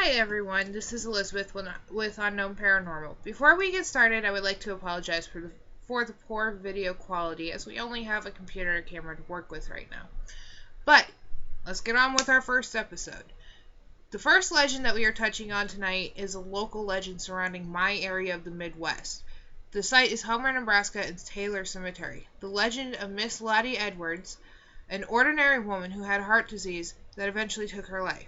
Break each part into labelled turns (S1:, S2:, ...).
S1: Hi everyone, this is Elizabeth with Unknown Paranormal. Before we get started, I would like to apologize for the poor video quality, as we only have a computer and camera to work with right now. But let's get on with our first episode. The first legend that we are touching on tonight is a local legend surrounding my area of the Midwest. The site is Homer, Nebraska, and Taylor Cemetery. The legend of Miss Lottie Edwards, an ordinary woman who had heart disease that eventually took her life.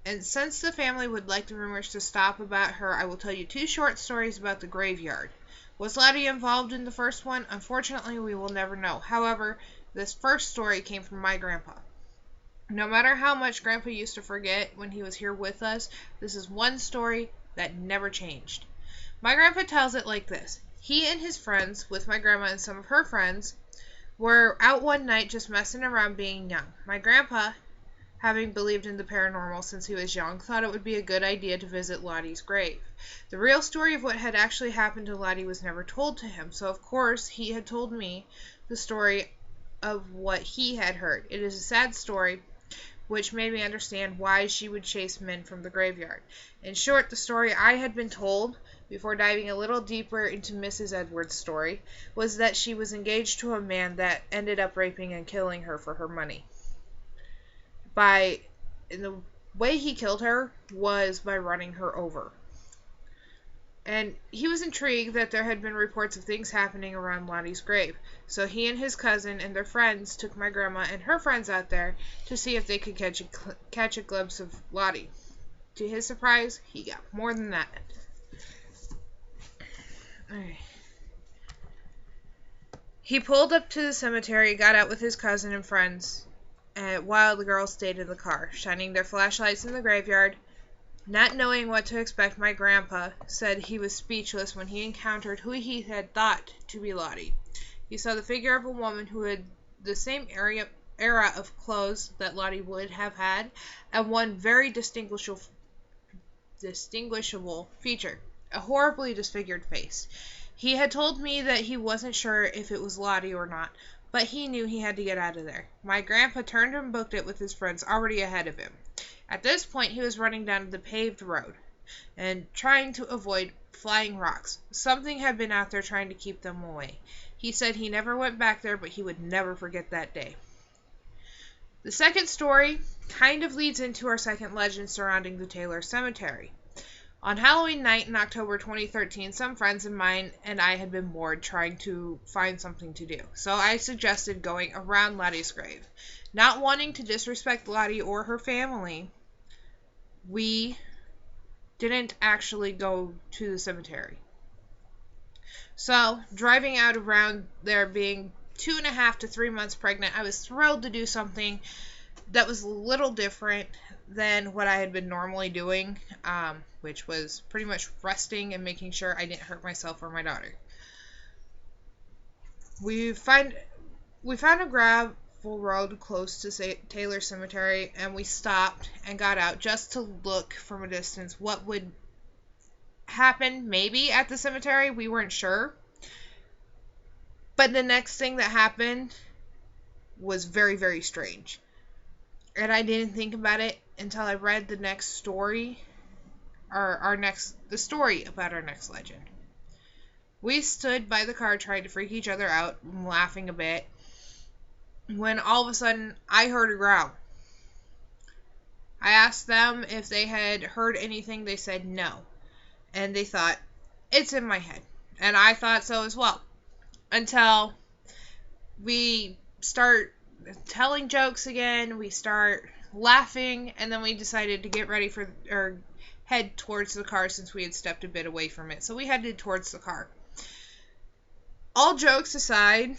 S1: And since the family would like the rumors to stop about her, I will tell you two short stories about the graveyard. Was Lottie involved in the first one? Unfortunately, we will never know. However, this first story came from my grandpa. No matter how much Grandpa used to forget when he was here with us, this is one story that never changed. My grandpa tells it like this. He and his friends, with my grandma and some of her friends, were out one night just messing around being young. My grandpa, having believed in the paranormal since he was young, thought it would be a good idea to visit Lottie's grave. The real story of what had actually happened to Lottie was never told to him, so of course he had told me the story of what he had heard. It is a sad story, which made me understand why she would chase men from the graveyard. In short, the story I had been told, before diving a little deeper into Mrs. Edwards' story, was that she was engaged to a man that ended up raping and killing her for her money. The way he killed her was by running her over. And he was intrigued that there had been reports of things happening around Lottie's grave. So he and his cousin and their friends took my grandma and her friends out there to see if they could catch a glimpse of Lottie. To his surprise, he got more than that. He pulled up to the cemetery, got out with his cousin and friends, while the girls stayed in the car, shining their flashlights in the graveyard. Not knowing what to expect, my grandpa said he was speechless when he encountered who he had thought to be Lottie. He saw the figure of a woman who had the same era of clothes that Lottie would have had, and one very distinguishable feature, a horribly disfigured face. He had told me that he wasn't sure if it was Lottie or not, but he knew he had to get out of there. My grandpa turned and booked it with his friends already ahead of him. At this point, he was running down the paved road and trying to avoid flying rocks. Something had been out there trying to keep them away. He said he never went back there, but he would never forget that day. The second story kind of leads into our second legend surrounding the Taylor Cemetery. On Halloween night in October 2013, some friends of mine and I had been bored trying to find something to do, so I suggested going around Lottie's grave. Not wanting to disrespect Lottie or her family, we didn't actually go to the cemetery. So, driving out around there, being 2.5 to 3 months pregnant, I was thrilled to do something that was a little different than what I had been normally doing, which was pretty much resting and making sure I didn't hurt myself or my daughter. We found a gravel road close to Taylor Cemetery, and we stopped and got out just to look from a distance what would happen maybe at the cemetery. We weren't sure. But the next thing that happened was very, very strange. And I didn't think about it until I read the next story, the story about our next legend. We stood by the car trying to freak each other out, laughing a bit, when all of a sudden I heard a growl. I asked them if they had heard anything. They said no. And they thought, it's in my head. And I thought so as well. Until we start telling jokes again, we start laughing, and then we decided to get ready or head towards the car since we had stepped a bit away from it. So we headed towards the car. All jokes aside,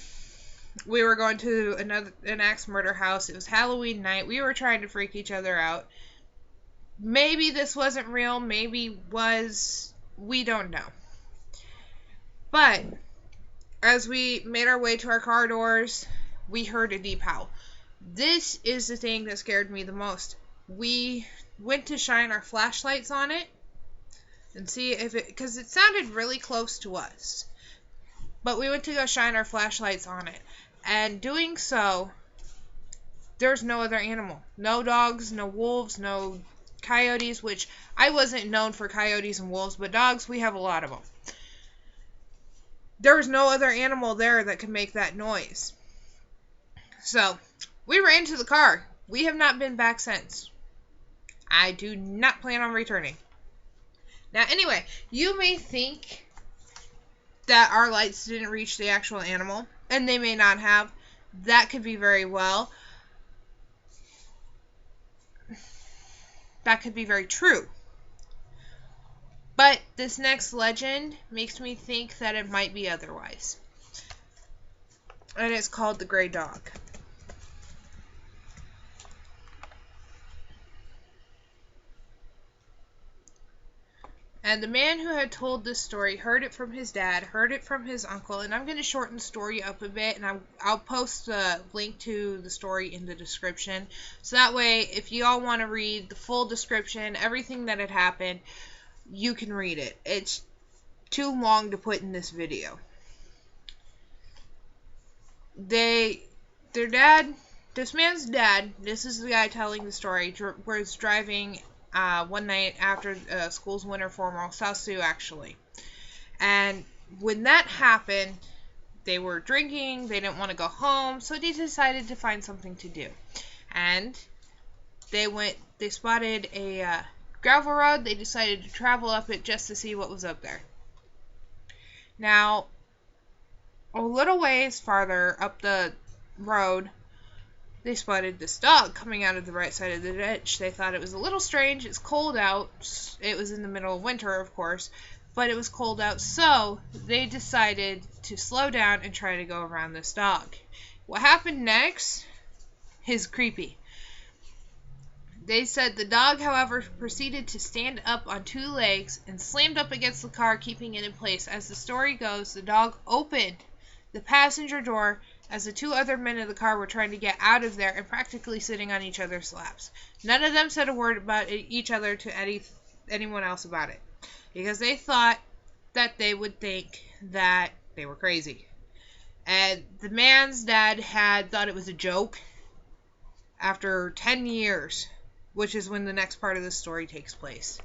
S1: we were going to an axe murder house. It was Halloween night. We were trying to freak each other out. Maybe this wasn't real. Maybe was. We don't know. But as we made our way to our car doors, we heard a deep howl. This is the thing that scared me the most. We went to shine our flashlights on it and see if because it sounded really close to us. But we went to go shine our flashlights on it. And doing so, there's no other animal. No dogs, no wolves, no coyotes, which I wasn't known for coyotes and wolves, but dogs, we have a lot of them. There was no other animal there that could make that noise. So, we ran to the car. We have not been back since. I do not plan on returning. Now, anyway, you may think that our lights didn't reach the actual animal, and they may not have. That could be very well. That could be very true. But this next legend makes me think that it might be otherwise. And it's called the Gray Dog. And the man who had told this story heard it from his dad, heard it from his uncle, and I'm going to shorten the story up a bit, and I'll post the link to the story in the description. So that way, if you all want to read the full description, everything that had happened, you can read it. It's too long to put in this video. This man's dad, this is the guy telling the story, was driving one night after school's winter formal, South Sioux actually. And when that happened, they were drinking, they didn't want to go home, so they decided to find something to do. And they spotted a gravel road, they decided to travel up it just to see what was up there. Now, a little ways farther up the road, they spotted this dog coming out of the right side of the ditch. They thought it was a little strange. It's cold out. It was in the middle of winter, of course, but it was cold out, so they decided to slow down and try to go around this dog. What happened next is creepy. They said the dog, however, proceeded to stand up on two legs and slammed up against the car, keeping it in place. As the story goes, the dog opened the passenger door as the two other men in the car were trying to get out of there and practically sitting on each other's laps. None of them said a word about each other to anyone else about it, because they thought that they would think that they were crazy. And the man's dad had thought it was a joke after 10 years, which is when the next part of the story takes place.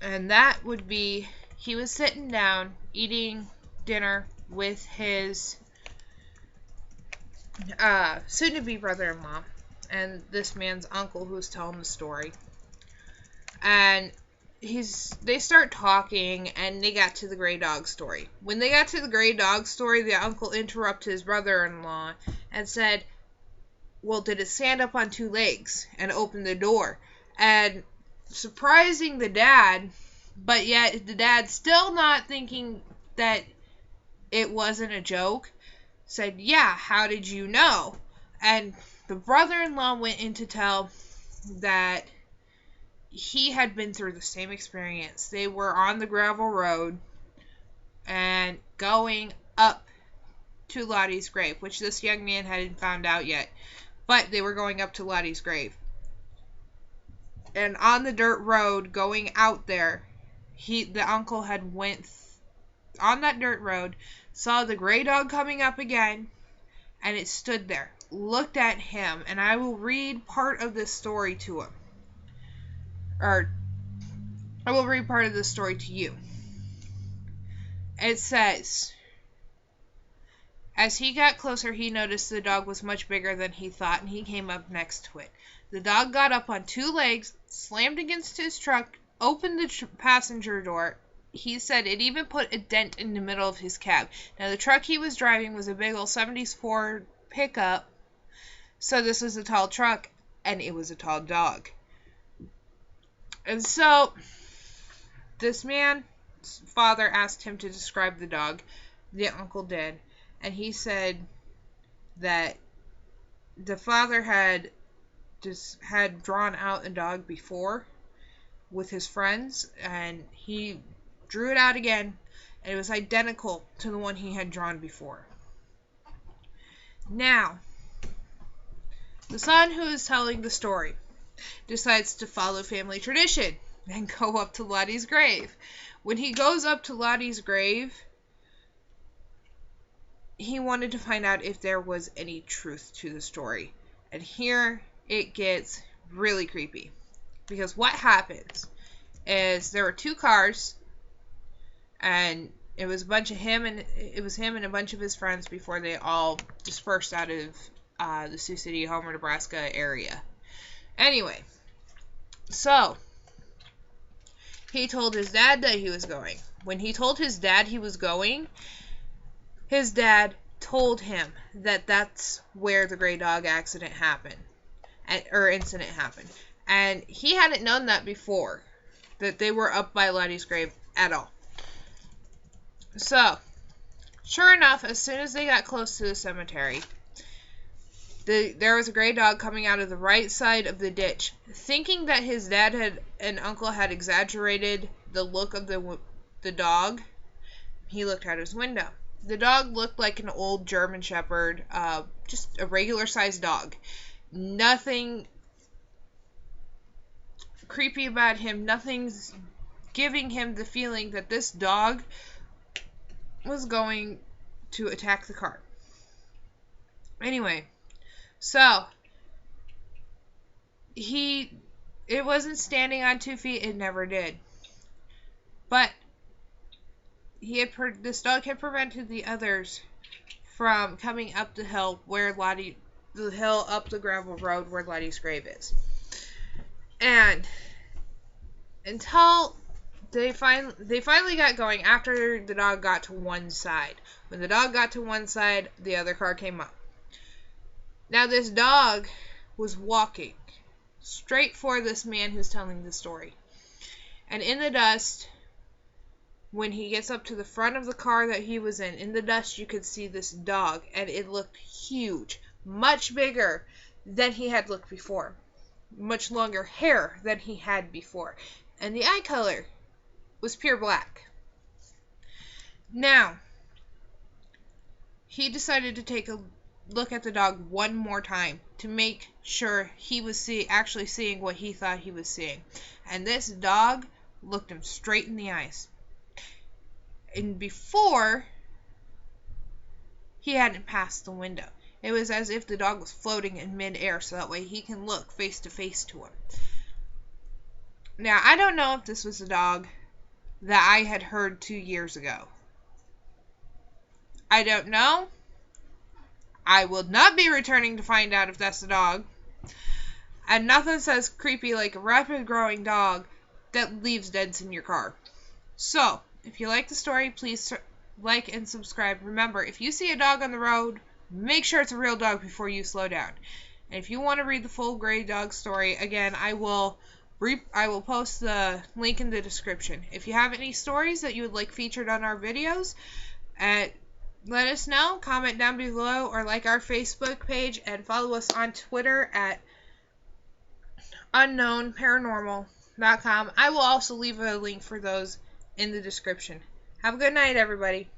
S1: And that would be, he was sitting down eating dinner with his soon-to-be brother-in-law and this man's uncle who's telling the story. And they start talking, and they got to the gray dog story. When they got to the gray dog story, the uncle interrupted his brother-in-law and said, well, did it stand up on two legs and open the door? And surprising the dad, but yet the dad, still not thinking that it wasn't a joke, said, yeah, how did you know? And the brother-in-law went in to tell that he had been through the same experience. They were on the gravel road and going up to Lottie's grave, which this young man hadn't found out yet. But they were going up to Lottie's grave. And on the dirt road going out there, the uncle had went on that dirt road, saw the gray dog coming up again, and it stood there, looked at him, and I will read part of this story to him. Or, I will read part of this story to you. It says, as he got closer, he noticed the dog was much bigger than he thought, and he came up next to it. The dog got up on two legs, slammed against his truck, opened the passenger door. He said it even put a dent in the middle of his cab. Now, the truck he was driving was a big old 70s Ford pickup, so this was a tall truck, and it was a tall dog. And so, this man's father asked him to describe the dog. The uncle did. And he said that the father had drawn out a dog before with his friends, and he drew it out again, and it was identical to the one he had drawn before. Now, the son who is telling the story decides to follow family tradition and go up to Lottie's grave. When he goes up to Lottie's grave, he wanted to find out if there was any truth to the story. And here it gets really creepy. Because what happens is there were two cars, and it was him and a bunch of his friends before they all dispersed out of the Sioux City, Homer, Nebraska area. Anyway, so he told his dad that he was going. When he told his dad he was going, his dad told him that that's where the gray dog incident happened. And he hadn't known that before, that they were up by Lotties Grave at all. So, sure enough, as soon as they got close to the cemetery, there was a gray dog coming out of the right side of the ditch. Thinking that his dad and uncle had exaggerated the look of the dog, he looked out his window. The dog looked like an old German Shepherd, just a regular sized dog. Nothing creepy about him. Nothing's giving him the feeling that this dog was going to attack the car. Anyway, so it wasn't standing on 2 feet. It never did. But this dog had prevented the others from coming up the hill up the gravel road where Lottie's grave is. And until they finally got going after the dog got to one side. When the dog got to one side, the other car came up. Now this dog was walking straight for this man who's telling the story. And in the dust, when he gets up to the front of the car that he was in the dust you could see this dog, and it looked huge, much bigger than he had looked before. Much longer hair than he had before. And the eye color was pure black. Now, he decided to take a look at the dog one more time to make sure he was actually seeing what he thought he was seeing. And this dog looked him straight in the eyes. And before, he hadn't passed the window. It was as if the dog was floating in midair, so that way he can look face to face to him. Now, I don't know if this was the dog that I had heard 2 years ago. I don't know. I will not be returning to find out if that's the dog. And nothing says creepy like a rapid growing dog that leaves dents in your car. So, if you like the story, please like and subscribe. Remember, if you see a dog on the road, make sure it's a real dog before you slow down. And if you want to read the full gray dog story, again, I will post the link in the description. If you have any stories that you would like featured on our videos, let us know. Comment down below or like our Facebook page and follow us on Twitter at unknownparanormal.com. I will also leave a link for those in the description. Have a good night, everybody.